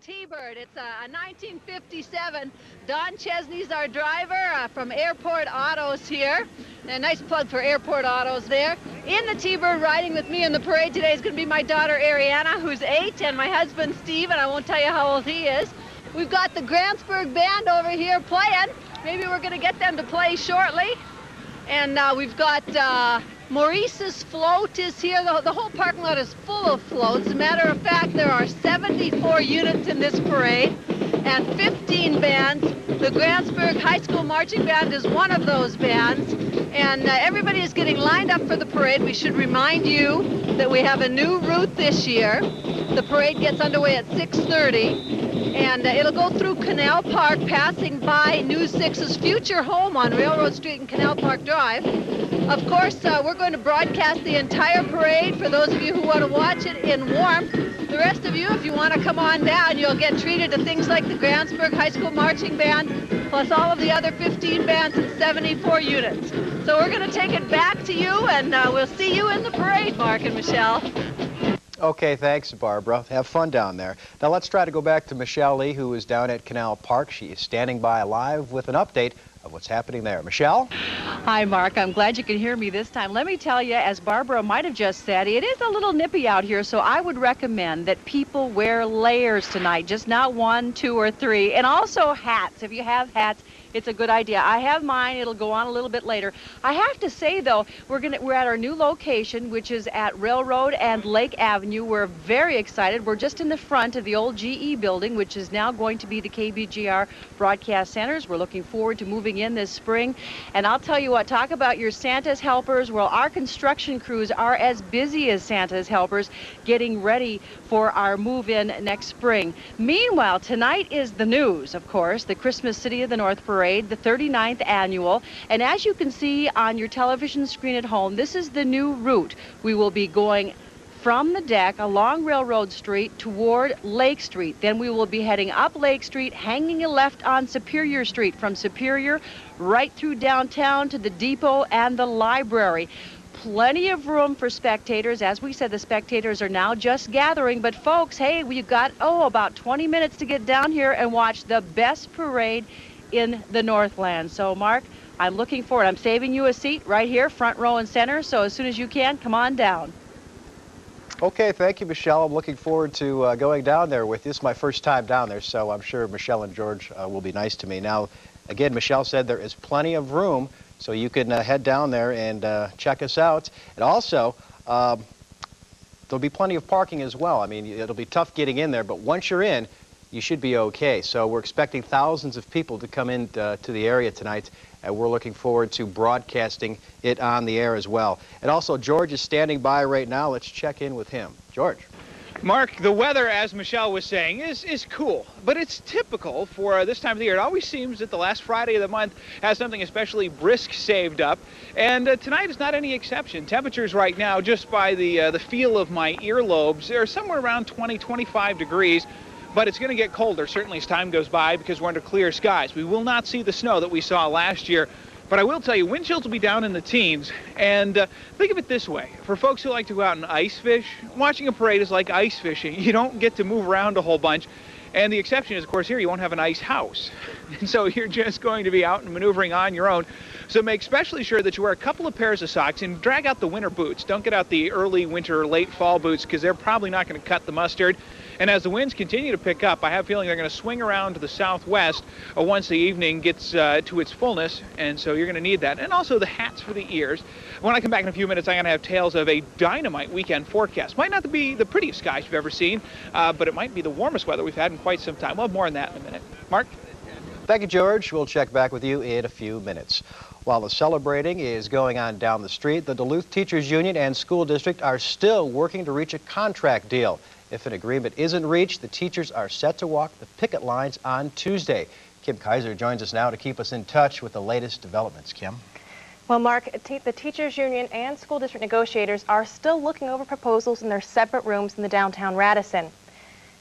T-Bird. It's a 1957. Don Chesney's our driver from Airport Autos here. A nice plug for Airport Autos there. In the T-Bird, riding with me in the parade today is going to be my daughter Ariana, who's 8, and my husband Steve, and I won't tell you how old he is. We've got the Grantsburg Band over here playing. Maybe we're going to get them to play shortly. And we've got Maurice's float is here. The whole parking lot is full of floats. As a matter of fact, there are 74 units in this parade and 15 bands. The Grantsburg High School Marching Band is one of those bands. And everybody is getting lined up for the parade. We should remind you that we have a new route this year. The parade gets underway at 6:30. And it'll go through Canal Park, passing by News 6's future home on Railroad Street and Canal Park Drive. Of course, we're going to broadcast the entire parade for those of you who want to watch it in warmth. The rest of you, if you want to come on down, you'll get treated to things like the Grantsburg High School Marching Band, plus all of the other 15 bands and 74 units. So we're going to take it back to you, and we'll see you in the parade, Mark and Michelle. Okay, thanks, Barbara. Have fun down there. Now let's try to go back to Michelle Lee, who is down at Canal Park. She is standing by live with an update of what's happening there. Michelle? Hi, Mark. I'm glad you can hear me this time. Let me tell you, as Barbara might have just said, it is a little nippy out here, so I would recommend that people wear layers tonight, just not 1, 2, or 3, and also hats. If you have hats, it's a good idea. I have mine. It'll go on a little bit later. I have to say, though, we're at our new location, which is at Railroad and Lake Avenue. We're very excited. We're just in the front of the old GE building, which is now going to be the KBJR Broadcast Centers. We're looking forward to moving in this spring. And I'll tell you what, talk about your Santa's helpers. Well, our construction crews are as busy as Santa's helpers getting ready for our move-in next spring. Meanwhile, tonight is the news, of course, the Christmas City of the North Parade, the 39th annual. And as you can see on your television screen at home, this is the new route. We will be going from the deck along Railroad Street toward Lake Street. Then we will be heading up Lake Street, hanging a left on Superior Street, from Superior right through downtown to the depot and the library. Plenty of room for spectators. As we said, the spectators are now just gathering. But folks, hey, we've got, about 20 minutes to get down here and watch the best parade in the Northland. So, Mark, I'm looking forward. I'm saving you a seat right here, front row and center. So as soon as you can, come on down. Okay, thank you, Michelle. I'm looking forward to going down there with you. This is my first time down there, so I'm sure Michelle and George will be nice to me. Now, again, Michelle said there is plenty of room, so you can head down there and check us out. And also, there'll be plenty of parking as well. I mean, it'll be tough getting in there, but once you're in, you should be okay. So we're expecting thousands of people to come in to the area tonight, and we're looking forward to broadcasting it on the air as well. And also, George is standing by right now. Let's check in with him. George. Mark, the weather, as Michelle was saying, is cool, but it's typical for this time of the year. It always seems that the last Friday of the month has something especially brisk saved up, and tonight is not any exception. Temperatures right now, just by the feel of my earlobes, are somewhere around 20, 25 degrees. But it's going to get colder, certainly, as time goes by, because we're under clear skies. We will not see the snow that we saw last year. But I will tell you, wind chills will be down in the teens. And think of it this way. For folks who like to go out and ice fish, watching a parade is like ice fishing. You don't get to move around a whole bunch. And the exception is, of course, here you won't have an ice house. And so you're just going to be out and maneuvering on your own. So make especially sure that you wear a couple of pairs of socks and drag out the winter boots. Don't get out the early winter or late fall boots, because they're probably not going to cut the mustard. And as the winds continue to pick up, I have a feeling they're going to swing around to the southwest once the evening gets to its fullness, and so you're going to need that. And also the hats for the ears. When I come back in a few minutes, I'm going to have tales of a dynamite weekend forecast. Might not be the prettiest skies you've ever seen, but it might be the warmest weather we've had in quite some time. We'll have more on that in a minute. Mark? Thank you, George. We'll check back with you in a few minutes. While the celebrating is going on down the street, the Duluth Teachers Union and School District are still working to reach a contract deal. If an agreement isn't reached, the teachers are set to walk the picket lines on Tuesday. Kim Kaiser joins us now to keep us in touch with the latest developments. Kim? Well, Mark, the teachers union and school district negotiators are still looking over proposals in their separate rooms in the downtown Radisson.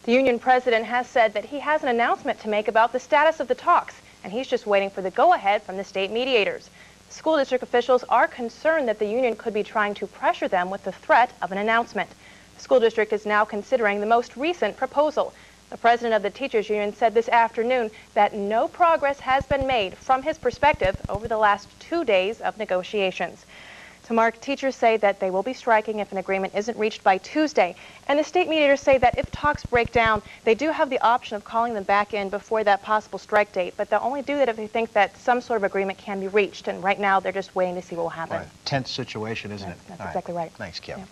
The union president has said that he has an announcement to make about the status of the talks, and he's just waiting for the go-ahead from the state mediators. School district officials are concerned that the union could be trying to pressure them with the threat of an announcement. The school district is now considering the most recent proposal. The president of the teachers union said this afternoon that no progress has been made from his perspective over the last 2 days of negotiations. To Mark, teachers say that they will be striking if an agreement isn't reached by Tuesday. And the state mediators say that if talks break down, they do have the option of calling them back in before that possible strike date. But they'll only do that if they think that some sort of agreement can be reached. And right now, they're just waiting to see what will happen. Right. Tense situation, isn't it? That's exactly right. Thanks, Kim. Yeah.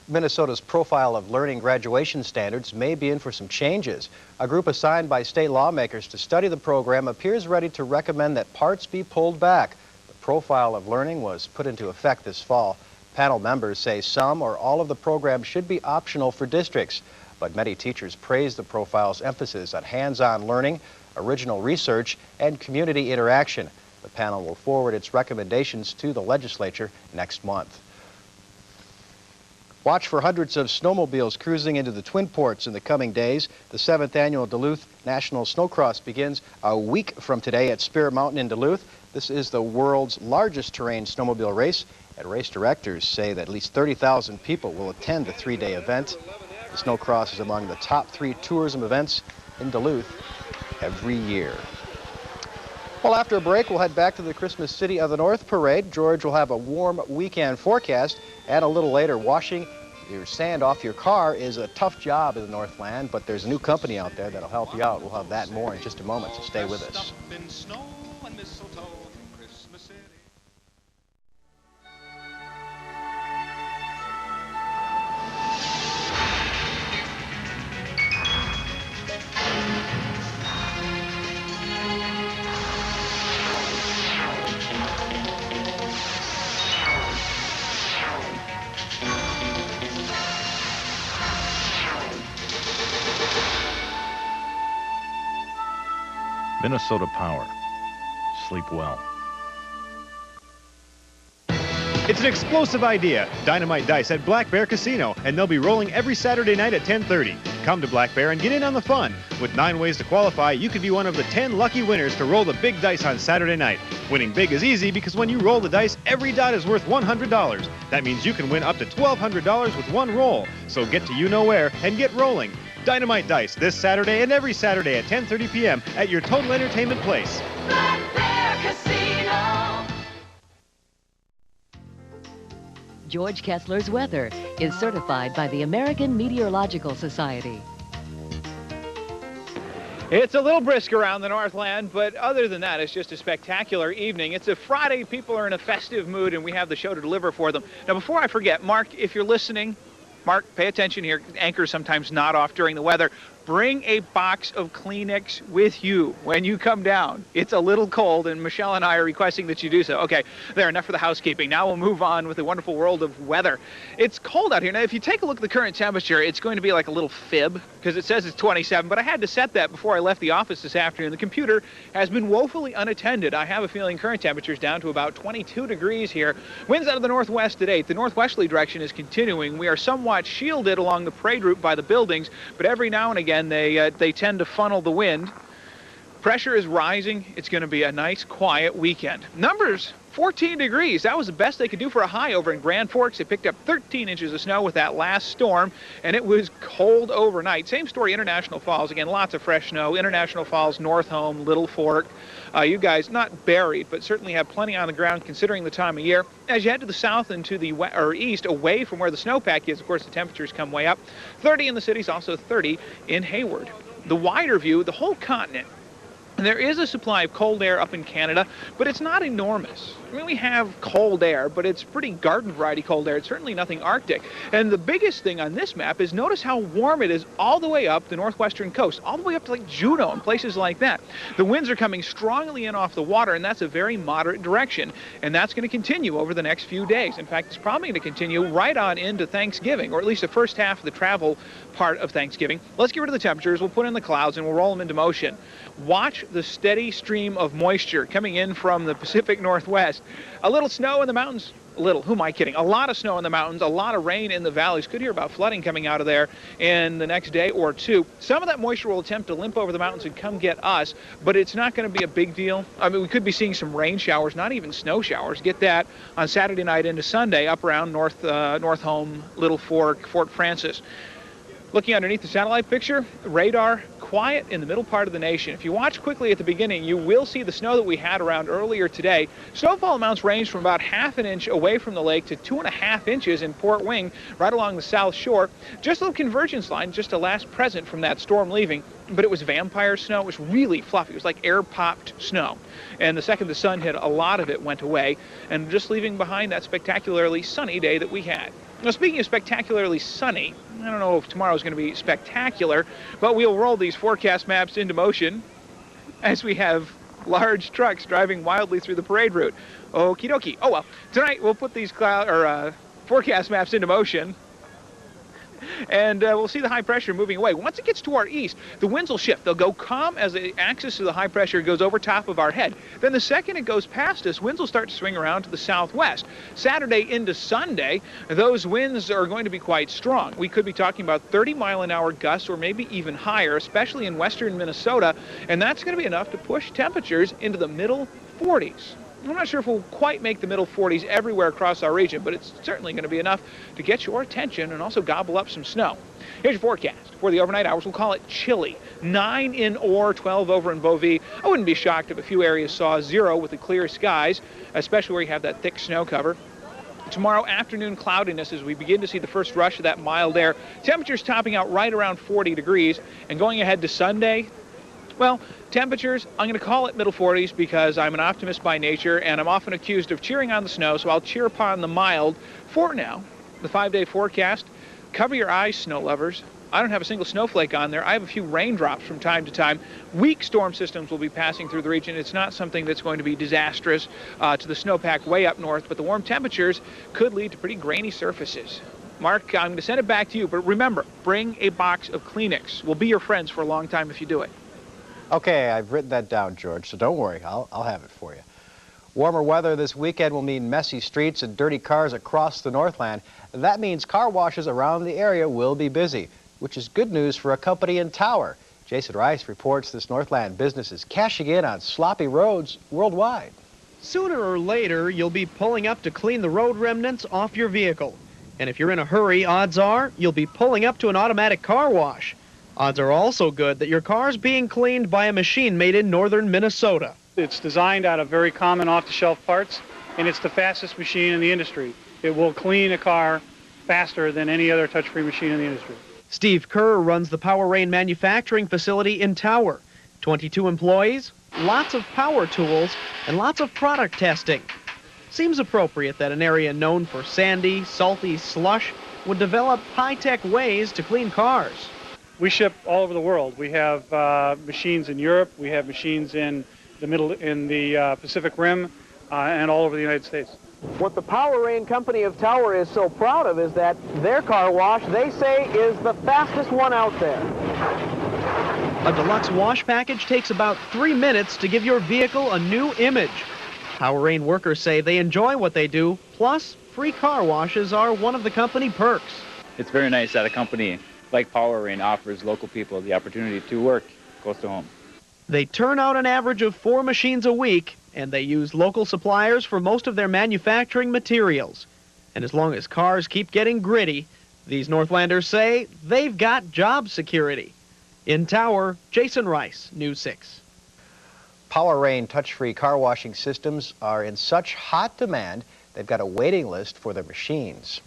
Minnesota's profile of learning graduation standards may be in for some changes. A group assigned by state lawmakers to study the program appears ready to recommend that parts be pulled back. The profile of learning was put into effect this fall. Panel members say some or all of the program should be optional for districts, but many teachers praise the profile's emphasis on hands-on learning, original research, and community interaction. The panel will forward its recommendations to the legislature next month. Watch for hundreds of snowmobiles cruising into the Twin Ports in the coming days. The 7th annual Duluth National Snowcross begins a week from today at Spirit Mountain in Duluth. This is the world's largest terrain snowmobile race, and race directors say that at least 30,000 people will attend the 3-day event. The Snowcross is among the top 3 tourism events in Duluth every year. Well, after a break, we'll head back to the Christmas City of the North parade. George will have a warm weekend forecast, and a little later, washing your sand off your car is a tough job in the Northland, but there's a new company out there that'll help you out. We'll have that and more in just a moment, so stay with us. Minnesota Power. Sleep well. It's an explosive idea. Dynamite Dice at Black Bear Casino, and they'll be rolling every Saturday night at 10:30. Come to Black Bear and get in on the fun. With 9 ways to qualify, you could be one of the 10 lucky winners to roll the big dice on Saturday night. Winning big is easy because when you roll the dice, every dot is worth $100. That means you can win up to $1,200 with one roll. So get to you-know-where and get rolling. Dynamite Dice this Saturday and every Saturday at 10:30 p.m. at your Total Entertainment Place. Black Bear Casino. George Kessler's weather is certified by the American Meteorological Society. It's a little brisk around the Northland, but other than that, it's just a spectacular evening. It's a Friday. People are in a festive mood, and we have the show to deliver for them. Now, before I forget, Mark, if you're listening, Mark, pay attention here. Anchors sometimes nod off during the weather. Bring a box of Kleenex with you when you come down. It's a little cold, and Michelle and I are requesting that you do so. Okay, there, enough for the housekeeping. Now we'll move on with the wonderful world of weather. It's cold out here. Now, if you take a look at the current temperature, it's going to be like a little fib, because it says it's 27, but I had to set that before I left the office this afternoon. The computer has been woefully unattended. I have a feeling current temperature's down to about 22 degrees here. Winds out of the northwest today. The northwesterly direction is continuing. We are somewhat shielded along the parade route by the buildings, but every now and again, they tend to funnel the wind. Pressure is rising. It's going to be a nice, quiet weekend. Numbers, 14 degrees. That was the best they could do for a high over in Grand Forks. They picked up 13 inches of snow with that last storm, and it was cold overnight. Same story, International Falls. Again, lots of fresh snow. International Falls, North Home, Little Fork. You guys, not buried, but certainly have plenty on the ground considering the time of year. As you head to the south and to the east, away from where the snowpack is, of course, the temperatures come way up. 30 in the cities, also 30 in Hayward. The wider view, the whole continent. And there is a supply of cold air up in Canada, but it's not enormous. I mean, we have cold air, but it's pretty garden variety cold air. It's certainly nothing Arctic. And the biggest thing on this map is notice how warm it is all the way up the northwestern coast, all the way up to like Juneau and places like that. The winds are coming strongly in off the water, and that's a very moderate direction. And that's going to continue over the next few days. In fact, it's probably going to continue right on into Thanksgiving, or at least the first half of the travel part of Thanksgiving. Let's get rid of the temperatures. We'll put in the clouds, and we'll roll them into motion. Watch the steady stream of moisture coming in from the Pacific Northwest. A little snow in the mountains. A little, who am I kidding? A lot of snow in the mountains, a lot of rain in the valleys. Could hear about flooding coming out of there in the next day or two. Some of that moisture will attempt to limp over the mountains and come get us, but it's not going to be a big deal. I mean, we could be seeing some rain showers, not even snow showers. Get that on Saturday night into Sunday up around North Home, Little Fork, Fort Francis. Looking underneath the satellite picture, radar quiet in the middle part of the nation. If you watch quickly at the beginning, you will see the snow that we had around earlier today. Snowfall amounts range from about ½ an inch away from the lake to 2½ inches in Port Wing, right along the south shore. Just a little convergence line, just a last present from that storm leaving. But it was vampire snow. It was really fluffy. It was like air-popped snow. And the second the sun hit, a lot of it went away, and just leaving behind that spectacularly sunny day that we had. Now, speaking of spectacularly sunny, I don't know if tomorrow's going to be spectacular, but we'll roll these forecast maps into motion as we have large trucks driving wildly through the parade route. Okie dokie. Oh, well, tonight we'll put these forecast maps into motion, and we'll see the high pressure moving away. Once it gets to our east, the winds will shift. They'll go calm as the axis of the high pressure goes over top of our head. Then the second it goes past us, winds will start to swing around to the southwest. Saturday into Sunday, those winds are going to be quite strong. We could be talking about 30-mile-an-hour gusts or maybe even higher, especially in western Minnesota, and that's going to be enough to push temperatures into the middle 40s. I'm not sure if we'll quite make the middle 40s everywhere across our region, but it's certainly going to be enough to get your attention and also gobble up some snow. Here's your forecast. For the overnight hours, we'll call it chilly. 9 in Orr, 12 over in Beauvais. I wouldn't be shocked if a few areas saw 0 with the clear skies, especially where you have that thick snow cover. Tomorrow afternoon cloudiness as we begin to see the first rush of that mild air. Temperatures topping out right around 40 degrees. And going ahead to Sunday, well, temperatures, I'm going to call it middle 40s because I'm an optimist by nature and I'm often accused of cheering on the snow, so I'll cheer upon the mild. For now, the 5-day forecast, cover your eyes, snow lovers. I don't have a single snowflake on there. I have a few raindrops from time to time. Weak storm systems will be passing through the region. It's not something that's going to be disastrous to the snowpack way up north, but the warm temperatures could lead to pretty grainy surfaces. Mark, I'm going to send it back to you, but remember, bring a box of Kleenex. We'll be your friends for a long time if you do it. Okay, I've written that down, George, so don't worry. I'll have it for you. Warmer weather this weekend will mean messy streets and dirty cars across the Northland. That means car washes around the area will be busy, which is good news for a company in Tower. Jason Rice reports this Northland business is cashing in on sloppy roads worldwide. Sooner or later, you'll be pulling up to clean the road remnants off your vehicle. And if you're in a hurry, odds are you'll be pulling up to an automatic car wash. Odds are also good that your car's being cleaned by a machine made in northern Minnesota. It's designed out of very common off-the-shelf parts, and it's the fastest machine in the industry. It will clean a car faster than any other touch-free machine in the industry. Steve Kerr runs the Power Rain manufacturing facility in Tower. 22 employees, lots of power tools, and lots of product testing. Seems appropriate that an area known for sandy, salty slush would develop high-tech ways to clean cars. We ship all over the world. We have machines in Europe, we have machines in the Pacific Rim, and all over the United States. What the Power Rain Company of Tower is so proud of is that their car wash, they say, is the fastest one out there. A deluxe wash package takes about 3 minutes to give your vehicle a new image. Power Rain workers say they enjoy what they do, plus free car washes are one of the company perks. It's very nice that a company like Power Rain offers local people the opportunity to work close to home. They turn out an average of 4 machines a week, and they use local suppliers for most of their manufacturing materials. And as long as cars keep getting gritty, these Northlanders say they've got job security. In Tower, Jason Rice, News 6. Power Rain touch-free car washing systems are in such hot demand, they've got a waiting list for their machines.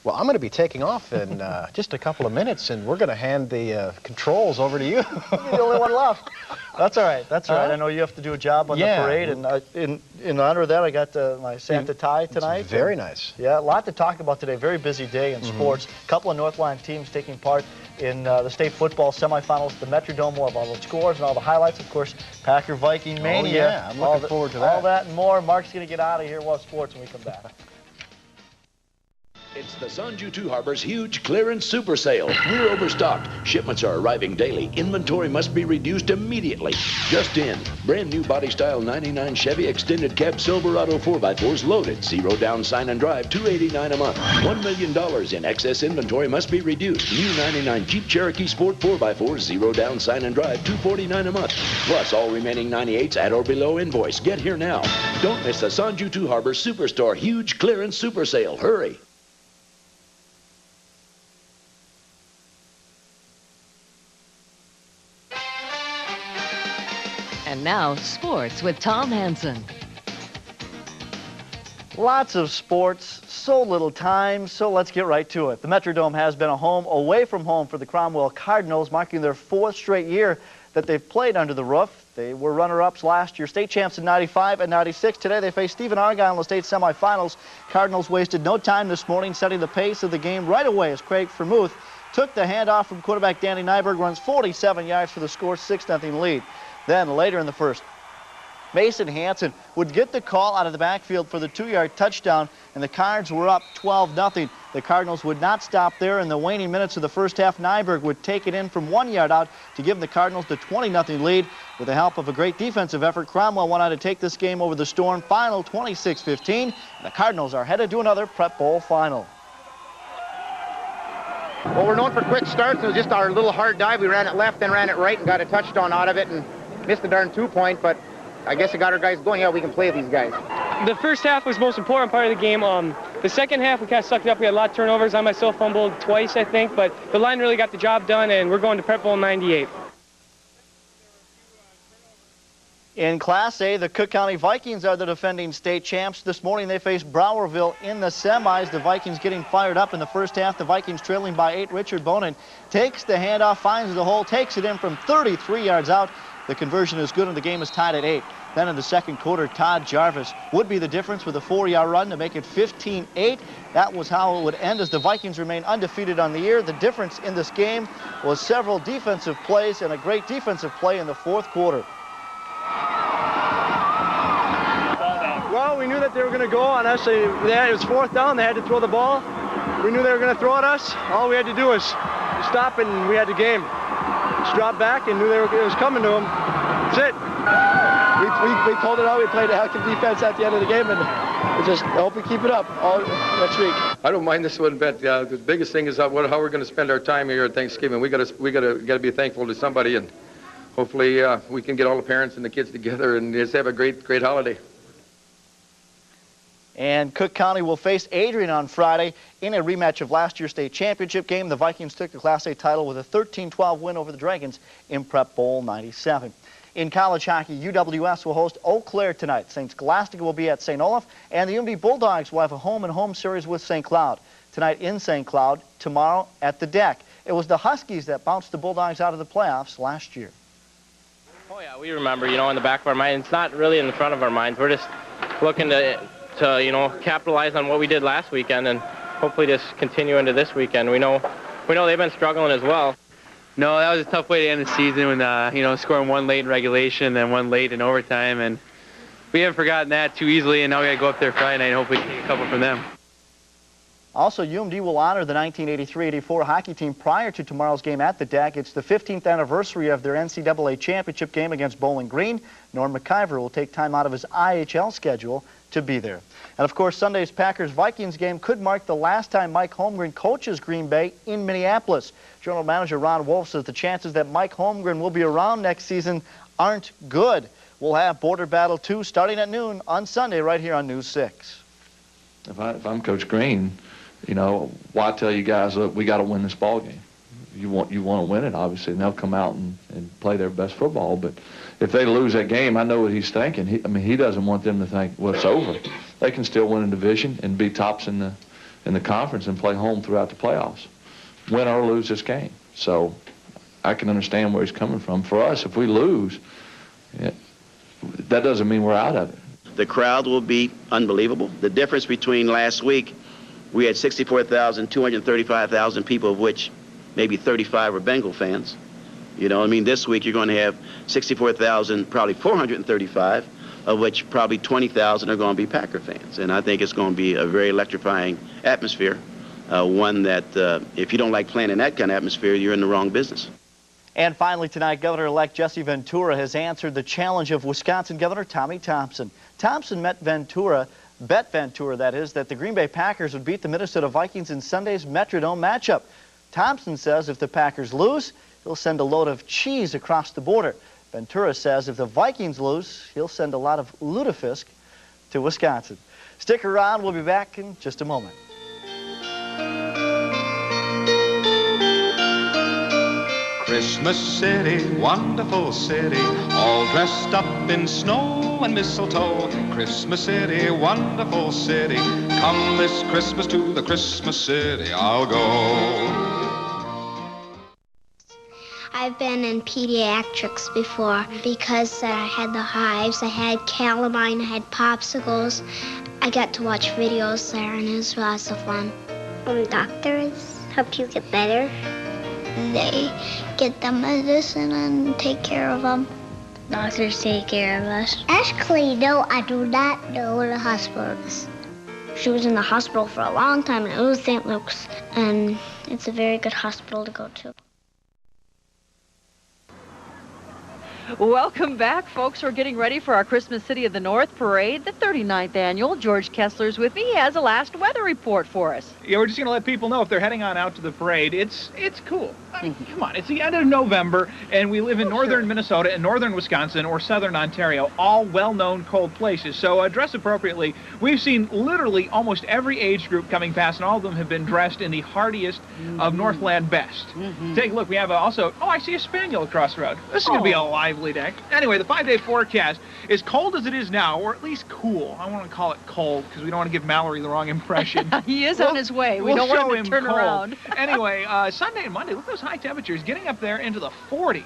Well, I'm going to be taking off in just a couple of minutes, and we're going to hand the controls over to you. You're the only one left. That's all right. That's all right. I know you have to do a job on the parade, and in honor of that, I got my Santa tie tonight. It's very nice. Yeah, a lot to talk about today. Very busy day in sports. A couple of Northland teams taking part in the state football semifinals at the Metrodome. We'll have all the scores and all the highlights. Of course, Packer Viking Mania. Oh, yeah. I'm looking forward to that. All that and more. Mark's going to get out of here. We'll have sports when we come back. It's the Sanju 2 Harbor's huge clearance super sale. We're overstocked. Shipments are arriving daily. Inventory must be reduced immediately. Just in, brand new body style 99 Chevy extended cab Silverado 4x4s loaded. 0 down, sign and drive, $289 a month. $1 million in excess inventory must be reduced. New 99 Jeep Cherokee Sport 4x4s, 0 down, sign and drive, $249 a month. Plus all remaining 98s at or below invoice. Get here now. Don't miss the Sanju 2 Harbor Superstore huge clearance super sale. Hurry. And now, sports with Tom Hansen. Lots of sports, so little time, so let's get right to it. The Metrodome has been a home away from home for the Cromwell Cardinals, marking their 4th straight year that they've played under the roof. They were runner-ups last year, state champs in '95 and '96. Today they face Stephen Argyle in the state semifinals. Cardinals wasted no time this morning, setting the pace of the game right away as Craig Vermouth took the handoff from quarterback Danny Nyberg, runs 47 yards for the score, 6-0 lead. Then later in the first, Mason Hansen would get the call out of the backfield for the 2-yard touchdown, and the Cards were up 12-0. The Cardinals would not stop there. In the waning minutes of the first half, Nyberg would take it in from 1 yard out to give the Cardinals the 20-0 lead. With the help of a great defensive effort, Cromwell went on to take this game over the Storm. Final 26-15. The Cardinals are headed to another Prep Bowl final. Well, we're known for quick starts. It was just our little hard dive. We ran it left, then ran it right, and got a touchdown out of it, and missed the darn 2-point, but I guess it got our guys going. Yeah, we can play these guys. The first half was the most important part of the game. The second half, we kind of sucked it up. We had a lot of turnovers. I myself fumbled twice, I think, but the line really got the job done, and we're going to Prep Bowl 98. In Class A, the Cook County Vikings are the defending state champs. This morning they face Browerville in the semis. The Vikings getting fired up in the first half. The Vikings trailing by 8. Richard Bonin takes the handoff, finds the hole, takes it in from 33 yards out. The conversion is good and the game is tied at 8. Then in the second quarter, Todd Jarvis would be the difference with a 4-yard run to make it 15-8. That was how it would end as the Vikings remain undefeated on the year. The difference in this game was several defensive plays and a great defensive play in the fourth quarter. Well, we knew that they were going to go on us. It was 4th down. They had to throw the ball. We knew they were going to throw at us. All we had to do was stop, and we had the game. Just drop back and knew it was coming to them. That's it. We told it all. We played a heck of defense at the end of the game, and we just hope we keep it up all next week. I don't mind this one bit. The biggest thing is how we're going to spend our time here at Thanksgiving. We got to be thankful to somebody, and hopefully we can get all the parents and the kids together and just have a great holiday. And Cook County will face Adrian on Friday in a rematch of last year's state championship game. The Vikings took the Class A title with a 13-12 win over the Dragons in Prep Bowl 97. In college hockey, UWS will host Eau Claire tonight. St. Scholastica will be at St. Olaf, and the UMD Bulldogs will have a home-and-home series with St. Cloud. Tonight in St. Cloud, tomorrow at the Deck. It was the Huskies that bounced the Bulldogs out of the playoffs last year. Oh yeah, we remember, in the back of our mind. It's not really in the front of our minds. We're just looking to capitalize on what we did last weekend and hopefully just continue into this weekend. We know they've been struggling as well. No, that was a tough way to end the season when, scoring one late in regulation and then one late in overtime. And we haven't forgotten that too easily, and now we got to go up there Friday night and hopefully take a couple from them. Also, UMD will honor the 1983-84 hockey team prior to tomorrow's game at the Deck. It's the 15th anniversary of their NCAA championship game against Bowling Green. Norm McIver will take time out of his IHL schedule to be there. And of course, Sunday's Packers-Vikings game could mark the last time Mike Holmgren coaches Green Bay in Minneapolis. General Manager Ron Wolf says the chances that Mike Holmgren will be around next season aren't good. We'll have Border Battle 2 starting at noon on Sunday right here on News 6. If I'm Coach Green, why tell you guys, look, we got to win this ball game. You want to win it, obviously, and they'll come out and play their best football. But if they lose that game, I know what he's thinking. He doesn't want them to think, well, it's over. They can still win a division and be tops in the conference and play home throughout the playoffs, win or lose this game. So I can understand where he's coming from. For us, if we lose, that doesn't mean we're out of it. The crowd will be unbelievable. The difference between last week, we had 235,000 people, of which maybe 35 were Bengal fans. This week you're going to have 64,000, probably 435, of which probably 20,000 are going to be Packer fans. And I think it's going to be a very electrifying atmosphere, one that if you don't like playing in that kind of atmosphere, you're in the wrong business. And finally tonight, Governor-elect Jesse Ventura has answered the challenge of Wisconsin Governor Tommy Thompson. Thompson bet Ventura, that is, that the Green Bay Packers would beat the Minnesota Vikings in Sunday's Metrodome matchup. Thompson says if the Packers lose, he'll send a load of cheese across the border. Ventura says if the Vikings lose, he'll send a lot of lutefisk to Wisconsin. Stick around. We'll be back in just a moment. Christmas City, wonderful city, all dressed up in snow and mistletoe. Christmas City, wonderful city, come this Christmas to the Christmas City I'll go. I've been in pediatrics before because I had the hives, I had calamine, I had popsicles. I got to watch videos there and it was lots of fun. Doctors help you get better. They get the medicine and take care of them. Doctors take care of us. Actually, no, I do not know what a hospital is. She was in the hospital for a long time, and it was St. Luke's, and it's a very good hospital to go to. Welcome back, folks. We're getting ready for our Christmas City of the North Parade, the 39th annual. George Kessler's with me. He has a last weather report for us. Yeah, we're just going to let people know if they're heading on out to the parade. It's cool. I mean, come on, it's the end of November, and we live in northern Minnesota and northern Wisconsin or southern Ontario, all well-known cold places. So dress appropriately. We've seen literally almost every age group coming past, and all of them have been dressed in the hardiest of Northland best. Take a look. We have also, I see a spaniel across the road. This is going to be a lively day. Anyway, the 5-day forecast is cold as it is now, or at least cool. I want to call it cold because we don't want to give Mallory the wrong impression. He is on his way. We don't want him to turn around. Anyway, Sunday and Monday, look at those high temperatures getting up there into the 40s.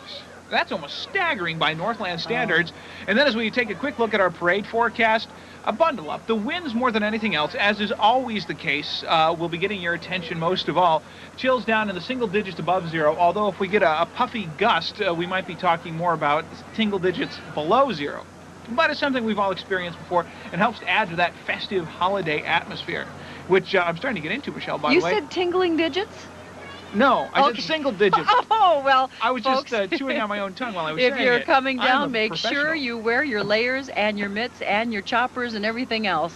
That's almost staggering by Northland standards. And then as we take a quick look at our parade forecast, a bundle up. The winds, more than anything else, as is always the case, will be getting your attention most of all. Chills down in the single digits above zero, although if we get a puffy gust, we might be talking more about single digits below zero. But it's something we've all experienced before and helps to add to that festive holiday atmosphere, which I'm starting to get into, Michelle, by the way. You said tingling digits? No, I said single digits. Oh, well, I was folks, just chewing on my own tongue while I was saying it. If you're coming down, make sure you wear your layers and your mitts and your choppers and everything else.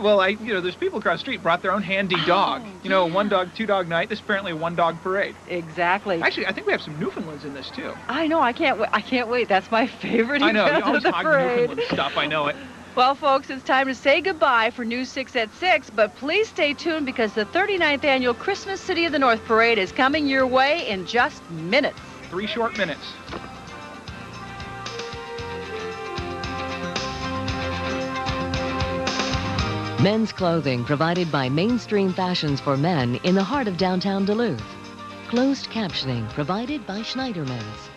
Well, there's people across the street brought their own handy dog. One dog, two dog night. This is apparently a one dog parade. Exactly. Actually, I think we have some Newfoundlands in this too. I know. I can't wait. That's my favorite. I know. You event always of the hog parade. Newfoundland stuff. I know it. Well, folks, it's time to say goodbye for News 6 at 6, but please stay tuned because the 39th annual Christmas City of the North Parade is coming your way in just minutes. 3 short minutes. Men's clothing provided by Mainstream Fashions for Men in the heart of downtown Duluth. Closed captioning provided by Schneiderman's.